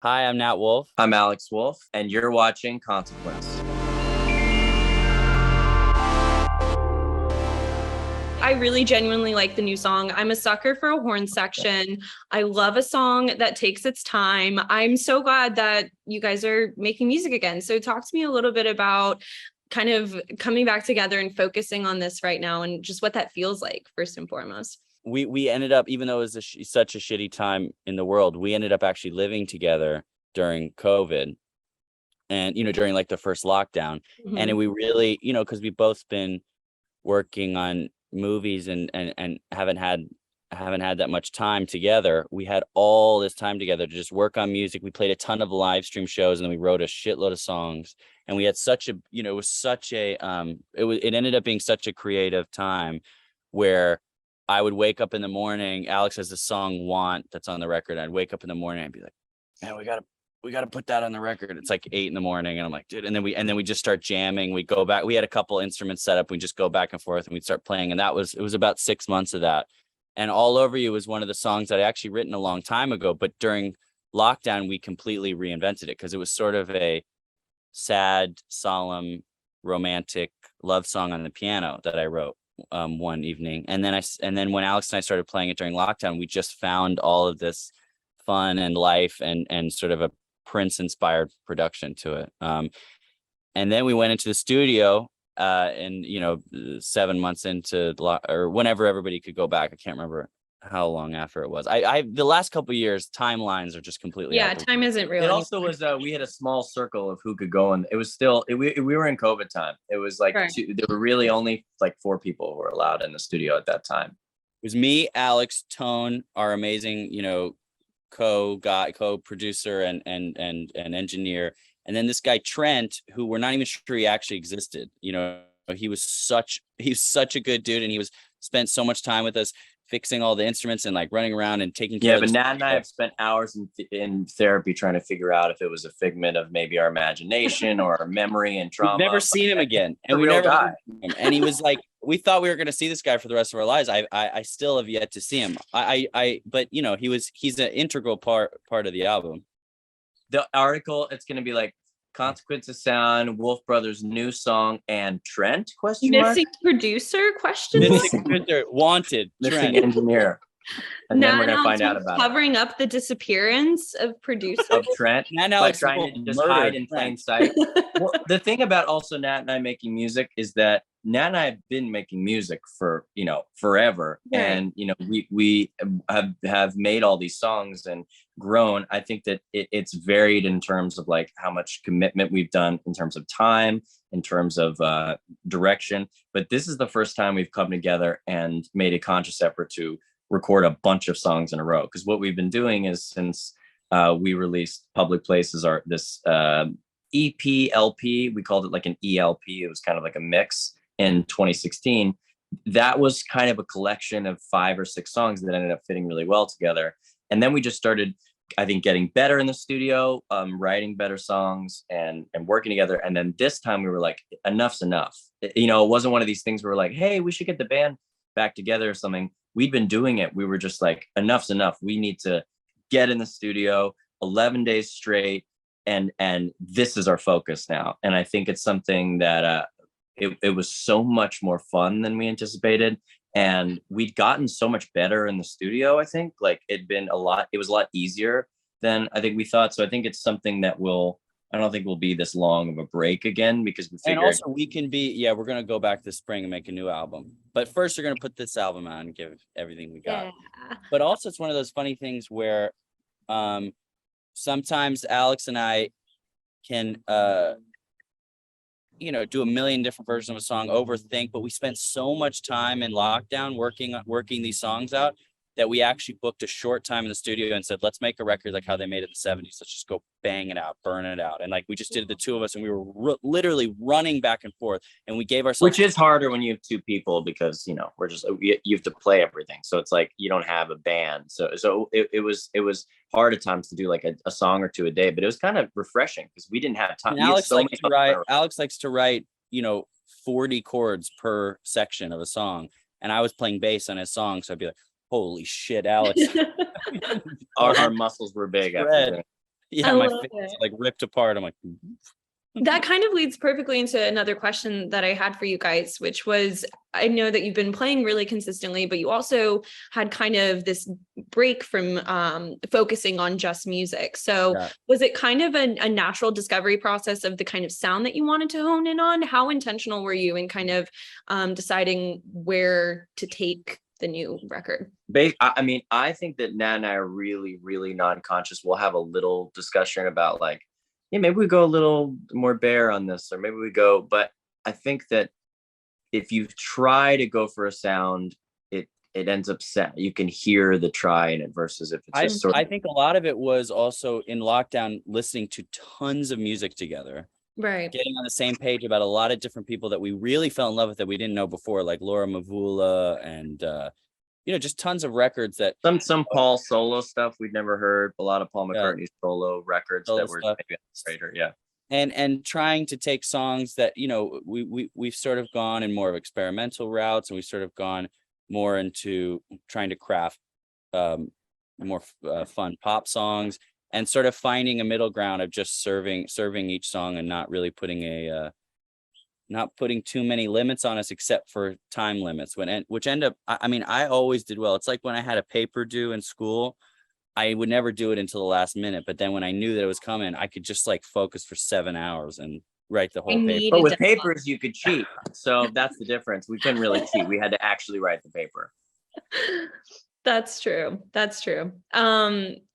Hi, I'm Nat Wolff. I'm Alex Wolff, and you're watching Consequence. I really genuinely like the new song. I'm a sucker for a horn section. I love a song that takes its time. I'm so glad that you guys are making music again. So talk to me a little bit about kind of coming back together and focusing on this right now and just what that feels like first and foremost. We ended up, even though it was such a shitty time in the world, we ended up actually living together during COVID and, during like the first lockdown. Mhm. And we really, because we've both been working on movies and haven't had that much time together. We had all this time together to just work on music. We played a ton of live stream shows, and then we wrote a shitload of songs. And we had such a, it was such a, it ended up being such a creative time where I would wake up in the morning. Alex has a song "Want" that's on the record. I'd wake up in the morning and be like, "Man, we gotta put that on the record." It's like 8 a.m, and I'm like, dude. And then we just start jamming. We go back. We had a couple instruments set up. We just go back and forth, and we'd start playing. And it was about 6 months of that. And "All Over You" was one of the songs that I actually written a long time ago, but during lockdown we completely reinvented it because it was sort of a sad, solemn, romantic love song on the piano that I wrote one evening. And then when Alex and I started playing it during lockdown, we just found all of this fun and life and sort of a Prince inspired production to it. And then we went into the studio and 7 months into or whenever everybody could go back. I can't remember how long after it was. I the last couple of years, timelines are just completely time isn't real. It also was we had a small circle of who could go, and it was still we were in COVID time. It was like Right. there were really only like 4 people who were allowed in the studio at that time. It was me, Alex, Tone, our amazing, co-producer and engineer, and then this guy Trent, who we're not even sure he actually existed. He's such a good dude, and he was spent so much time with us fixing all the instruments and like running around and taking care of but Nat and I have spent hours in therapy trying to figure out if it was a figment of maybe our imagination or our memory and trauma. We've never seen him again, and we never heard him. And he was like, we thought we were going to see this guy for the rest of our lives. I still have yet to see him. But he's an integral part of the album. The article, it's going to be like Consequence of Sound, Wolff Brothers' new song, and Trent? Missing producer? Missing producer, wanted, missing Trent. Engineer. And then we're going to find out about covering up the disappearance of producer of Trent by trying to just hide in plain sight. Well, the thing about also Nat and I making music is that Nat and I have been making music for forever, right. And we have made all these songs and grown. I think that it's varied in terms of like how much commitment we've done in terms of time, in terms of direction. But this is the first time we've come together and made a conscious effort to record a bunch of songs in a row. Because what we've been doing is since we released Public Places, this EP LP, we called it like an ELP. It was kind of like a mix in 2016. That was kind of a collection of 5 or 6 songs that ended up fitting really well together. And then we just started, I think, getting better in the studio, writing better songs and working together. And then this time we were like, enough's enough. It wasn't one of these things where we're like, hey, we should get the band back together or something. We'd been doing it. We were just like, enough's enough. We need to get in the studio 11 days straight. And this is our focus now. And I think it's something that it was so much more fun than we anticipated. And we'd gotten so much better in the studio. I think like it was a lot easier than I think we thought. So I think it's something that I don't think we'll be this long of a break again, because we figured. And also we can we're going to go back this spring and make a new album. But first we're going to put this album out and give everything we got. Yeah. But also it's one of those funny things where sometimes Alex and I can do a million different versions of a song, overthink, but we spent so much time in lockdown working these songs out that we actually booked a short time in the studio and said, let's make a record like how they made it in the 70s. Let's just go bang it out, burn it out. And like we just did it, the two of us, and we were literally running back and forth, and we gave ourselves, which is harder when you have 2 people, because we're just, you have to play everything, so it's like you don't have a band, so it was hard at times to do like a song or 2 a day, but it was kind of refreshing because we didn't have time. Alex likes to write 40 chords per section of a song, and I was playing bass on his song, so I'd be like, holy shit, Alex. our muscles were big after that. Yeah, my face like ripped apart. I'm like, that kind of leads perfectly into another question that I had for you guys, which was, I know that you've been playing really consistently, but you also had kind of this break from focusing on just music. So was it kind of a natural discovery process of the kind of sound that you wanted to hone in on? How intentional were you in kind of deciding where to take the new record? I mean, I think that Nat and I are really, really non-conscious. We'll have a little discussion about like, yeah, maybe we go a little more bare on this, or maybe we go, but I think that if you try to go for a sound, it ends up set. You can hear the try in it versus if it's just I think a lot of it was also in lockdown, listening to tons of music together. Right. Getting on the same page about a lot of different people that we really fell in love with that we didn't know before, like Laura Mvula and just tons of records that some Paul solo stuff we'd never heard, a lot of Paul McCartney solo records that were maybe straighter, and trying to take songs that we've sort of gone in more of experimental routes, and we've sort of gone more into trying to craft more fun pop songs, and sort of finding a middle ground of just serving each song and not really putting not putting too many limits on us except for time limits which end up, I mean, I always did well. It's like when I had a paper due in school, I would never do it until the last minute. But then when I knew that it was coming, I could just like focus for 7 hours and write the whole paper. But with papers, you could cheat. So that's the difference. We couldn't really cheat. We had to actually write the paper. That's true. That's true.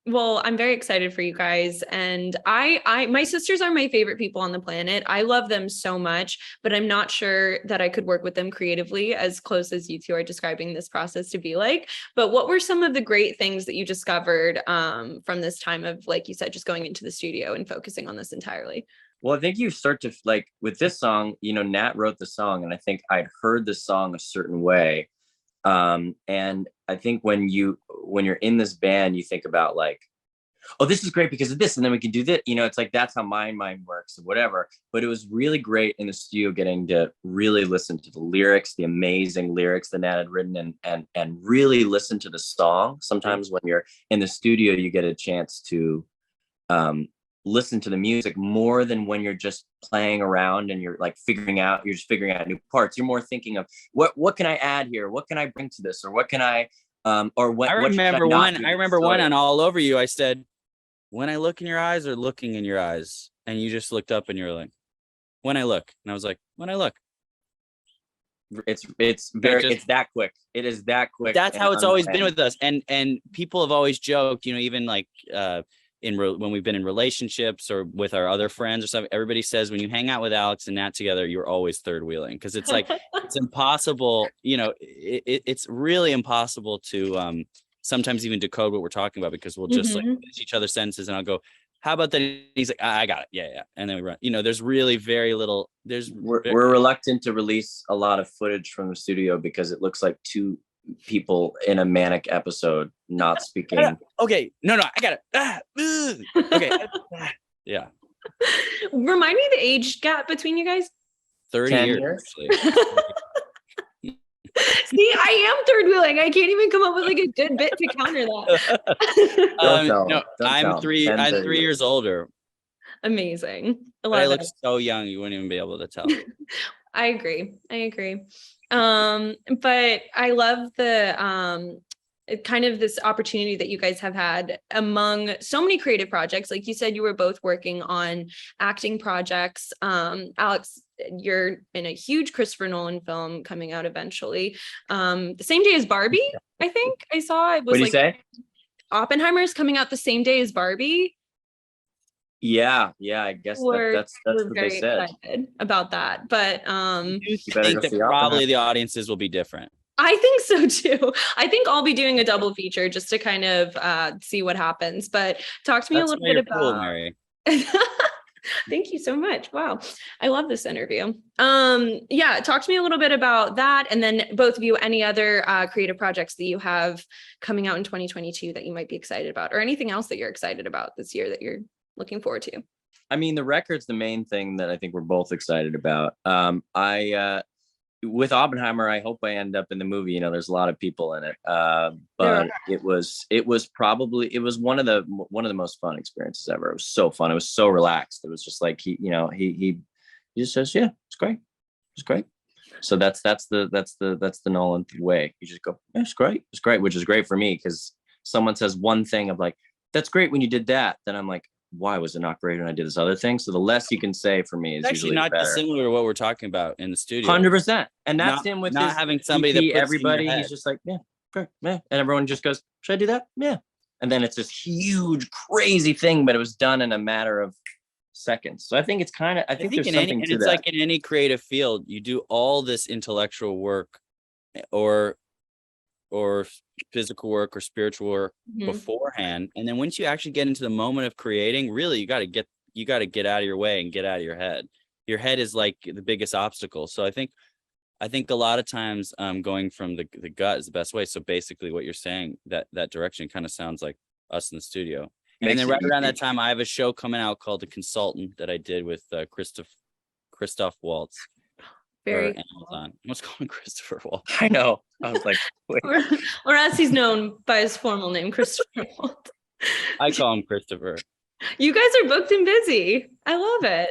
Well, I'm very excited for you guys. And my sisters are my favorite people on the planet. I love them so much, but I'm not sure that I could work with them creatively as close as you two are describing this process to be like. But what were some of the great things that you discovered from this time of, like you said, just going into the studio and focusing on this entirely? Well, I think you start to like with this song, Nat wrote the song, and I think I'd heard the song a certain way. And I think when you're in this band, you think about like, oh, this is great because of this, and then we can do that. It's like that's how my mind works or whatever. But it was really great in the studio getting to really listen to the lyrics, the amazing lyrics that Nat had written, and really listen to the song. Sometimes when you're in the studio, you get a chance to listen to the music more than when you're just playing around and you're figuring out new parts. You're more thinking of what can I add here? What can I bring to this? Or what can I, or what, I remember one on All Over You. I said, when I look in your eyes or looking in your eyes. And you just looked up and you're like, when I look. And I was like, when I look. It's that quick. It is that quick. That's how it's always been with us. And people have always joked, even like, when we've been in relationships or with our other friends or something, everybody says when you hang out with Alex and Nat together, you're always third wheeling, because it's like it's impossible. It's really impossible to sometimes even decode what we're talking about, because we'll just like finish each other's sentences, and I'll go, "How about that?" He's like, "I got it, yeah," and then we run. There's really very little. We're reluctant to release a lot of footage from the studio because it looks like two people in a manic episode not speaking. Okay, no, I got it. Okay, yeah. Remind me the age gap between you guys. 30 years. See, I am third wheeling. I can't even come up with like a good bit to counter that. I'm 3 years older. Amazing. I look so young, you wouldn't even be able to tell. I agree. But I love the kind of this opportunity that you guys have had among so many creative projects. Like you said, you were both working on acting projects. Alex, you're in a huge Christopher Nolan film coming out eventually. The same day as Barbie, I think I saw it was. What do you say? Oppenheimer's coming out the same day as Barbie. Yeah, I guess that's what they said about that. But you think that probably the audiences will be different. I think so too. I think I'll be doing a double feature just to kind of see what happens. But talk to me a little bit about. Cool, Mary. Thank you so much. Wow. I love this interview. Yeah, talk to me a little bit about that. And then both of you, any other creative projects that you have coming out in 2022 that you might be excited about, or anything else that you're excited about this year that you're looking forward to? I mean, the record's the main thing that I think we're both excited about. with Oppenheimer, I hope I end up in the movie. You know, there's a lot of people in it, but it was one of the most fun experiences ever. It was so fun. It was so relaxed. It was just like he just says, yeah, it's great, it's great. So that's the Nolan way. You just go, yeah, it's great, which is great for me because someone says one thing of like, that's great when you did that. Then I'm like, why was it not great when I did this other thing? So the less you can say for me is it's usually actually not better. dissimilar to what we're talking about in the studio. 100%. And that's him with not his having somebody that everybody. He's just like, yeah, great, yeah. And everyone just goes, should I do that? Yeah. And then it's this huge, crazy thing, but it was done in a matter of seconds. So I think it's kind of, I think there's something to that. It's like in any creative field, you do all this intellectual work or physical work or spiritual work beforehand, and then once you actually get into the moment of creating, really you got to get out of your way and get out of your head. Your head is like the biggest obstacle. So I think a lot of times going from the gut is the best way. So basically what you're saying, that direction kind of sounds like us in the studio. And then right around that time, I have a show coming out called The Consultant that I did with Christoph Waltz. Very Amazon. What's calling Christopher Waltz? I know. I was like, wait. or as he's known by his formal name, Christopher Waltz. I call him Christopher. You guys are booked and busy. I love it.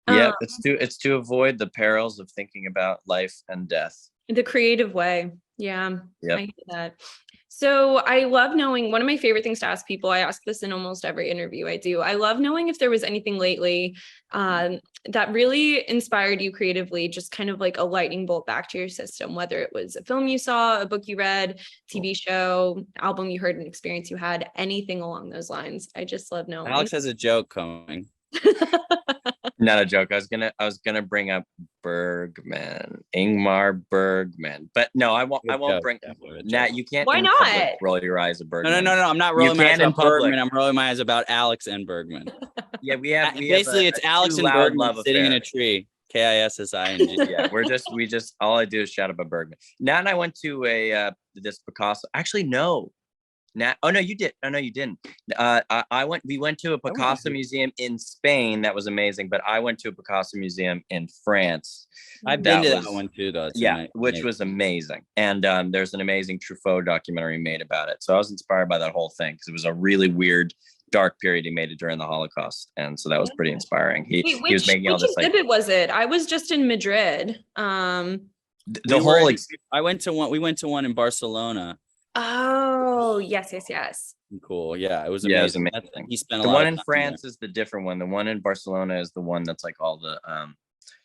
Yeah, it's to avoid the perils of thinking about life and death. The creative way. Yeah. Yep. I hear that. So I love knowing, one of my favorite things to ask people, I ask this in almost every interview I do. I love knowing if there was anything lately that really inspired you creatively, just kind of like a lightning bolt back to your system, whether it was a film you saw, a book you read, TV show, album you heard, an experience you had, anything along those lines. I just love knowing. Alex has a joke coming. Not a joke. I was gonna bring up Ingmar Bergman, but no, I won't bring Nat. You can't. Why not roll your eyes at Bergman? No. I'm not rolling my eyes about Bergman. I'm rolling my eyes about Alex and Bergman. Yeah, we have it's Alex and Bergman sitting in a tree. KISSING. Yeah, we just all I do is shout about Bergman. Nat and I went to this Picasso. Actually, no. Nat, oh no, you did. Oh no, you didn't. We went to a Picasso museum in Spain. That was amazing. But I went to a Picasso museum in France. I've been to that one too, though. Which was amazing. And there's an amazing Truffaut documentary made about it. So I was inspired by that whole thing because it was a really weird, dark period. He made it during the Holocaust, and so that was pretty inspiring. He was making all this. Which exhibit was it? I was just in Madrid. We went to one in Barcelona. Oh, yes. Cool. Yeah, it was amazing. Yeah, it was amazing. He spent the one in France is the different one. The one in Barcelona is the one that's like all the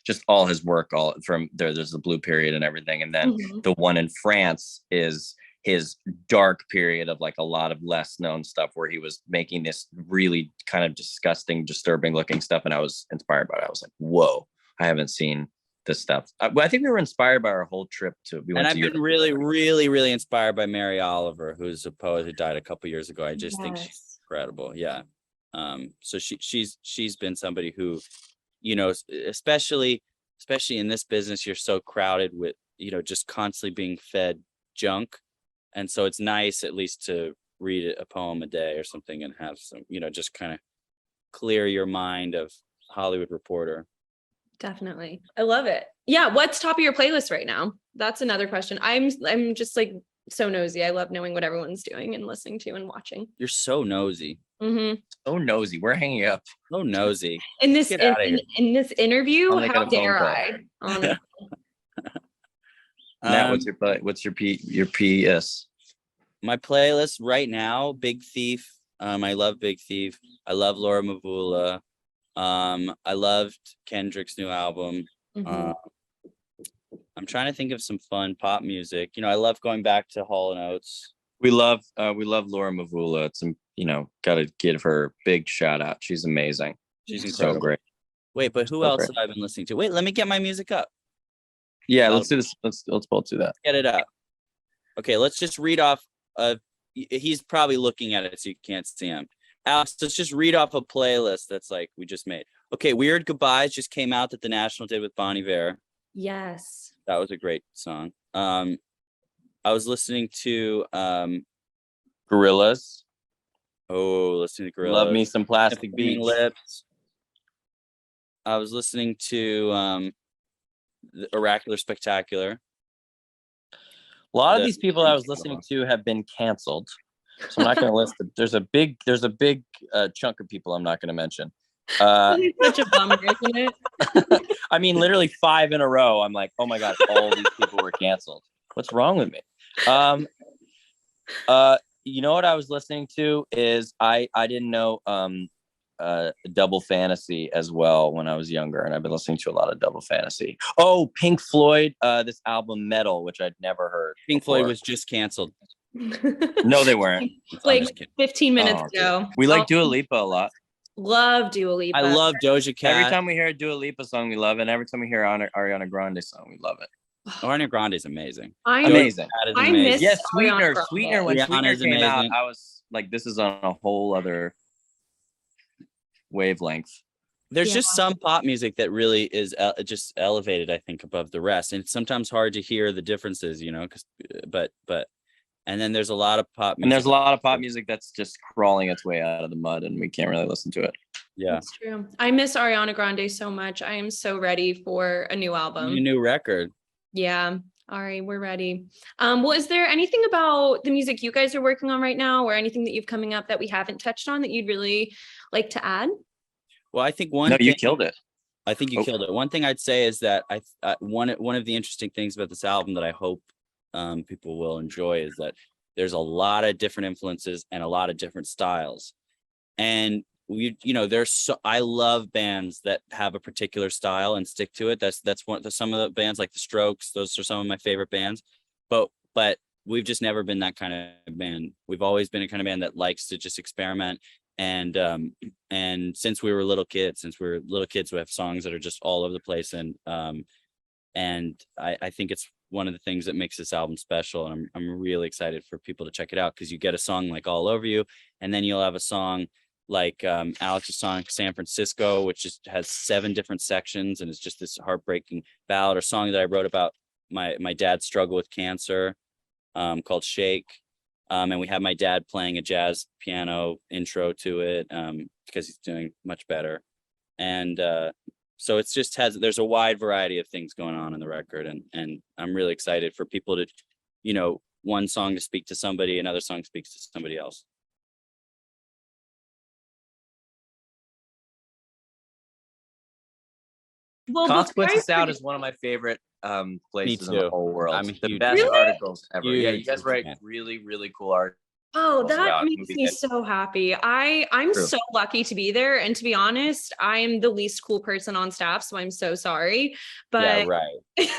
just all his work, all from there. There's the blue period and everything, and then the one in France is his dark period of like a lot of less known stuff where he was making this really kind of disgusting, disturbing looking stuff, and I was inspired by it. I was like, whoa, I haven't seen this stuff. I think we were inspired by our whole trip I've been really, really, really inspired by Mary Oliver, who's a poet who died a couple years ago. I just think she's incredible. Yeah. So she's been somebody who, you know, especially in this business, you're so crowded with, you know, just constantly being fed junk. And so it's nice at least to read a poem a day or something and have some, you know, just kind of clear your mind of Hollywood Reporter. Definitely. I love it. Yeah. What's top of your playlist right now? That's another question. I'm just like so nosy. I love knowing what everyone's doing and listening to and watching. You're so nosy. So nosy. We're hanging up. So nosy. In this interview, how dare I? Nat, what's your PS? My playlist right now, Big Thief. I love Big Thief. I love Laura Mvula. I loved Kendrick's new album. I'm trying to think of some fun pop music. You know, I love going back to Hall & Oates. We love Laura Mvula. It's, you know, got to give her a big shout out. She's amazing. She's incredible. So great. Wait, but who else have I been listening to? Wait, let me get my music up. Yeah, let's do this. Let's both do that. Get it up. Okay, let's just read off. He's probably looking at it so you can't see him. Alex, let's just read off a playlist that's like we just made. Okay, Weird Goodbyes just came out that the National did with Bon Iver. Yes. That was a great song. I was listening to Gorillaz. Oh, listening to Gorillaz. Love me some Plastic Beach. Lips. I was listening to the Oracular Spectacular. A lot of these people I was listening to have been canceled, so I'm not going to list it. There's a big chunk of people I'm not going to mention. It's such a bummer, isn't it? I mean, literally 5 in a row. I'm like, oh my god, all these people were canceled. What's wrong with me? You know what I was listening to is I didn't know Double Fantasy as well when I was younger, and I've been listening to a lot of Double Fantasy. Oh, Pink Floyd, this album Metal, which I'd never heard. Pink Floyd was just canceled. No, they weren't. Like 15 minutes ago. We like Dua Lipa a lot. Love Dua Lipa. I love Doja Cat. Every time we hear a Dua Lipa song, we love it. And every time we hear an Ariana Grande song, we love it. Ariana Grande is amazing. Amazing. I miss Sweetener. Sweetener, when Rihanna's Sweetener came out, amazing. I was like, this is on a whole other wavelength. There's just some pop music that really is just elevated, I think, above the rest. And it's sometimes hard to hear the differences, you know, and then there's a lot of pop music. And there's a lot of pop music that's just crawling its way out of the mud and we can't really listen to it. Yeah. That's true. I miss Ariana Grande so much. I am so ready for a new album. A new record. Yeah. All right, we're ready. Well, is there anything about the music you guys are working on right now or anything that you've coming up that we haven't touched on that you'd really like to add? Well, I think you killed it. I think you killed it. One thing I'd say is that one of the interesting things about this album that I hope people will enjoy is that there's a lot of different influences and a lot of different styles. And I love bands that have a particular style and stick to it. That's some of the bands like the Strokes. Those are some of my favorite bands, but we've just never been that kind of band. We've always been a kind of band that likes to just experiment. And since we were little kids, we have songs that are just all over the place. And I think it's one of the things that makes this album special. And I'm really excited for people to check it out, because you get a song like All Over You, and then you'll have a song like Alex's song San Francisco, which has 7 different sections and it's just this heartbreaking ballad, or song that I wrote about my dad's struggle with cancer, called Shake. And we have my dad playing a jazz piano intro to it, because he's doing much better. And so it's just there's a wide variety of things going on in the record, and I'm really excited for people to, one song to speak to somebody, another song speaks to somebody else. Well, Consequences Out is one of my favorite places in the whole world. The best articles ever. Yeah, you guys write really, really cool art. Oh, that makes me so happy. I'm so lucky to be there. And to be honest, I'm the least cool person on staff, so I'm so sorry. But yeah, right.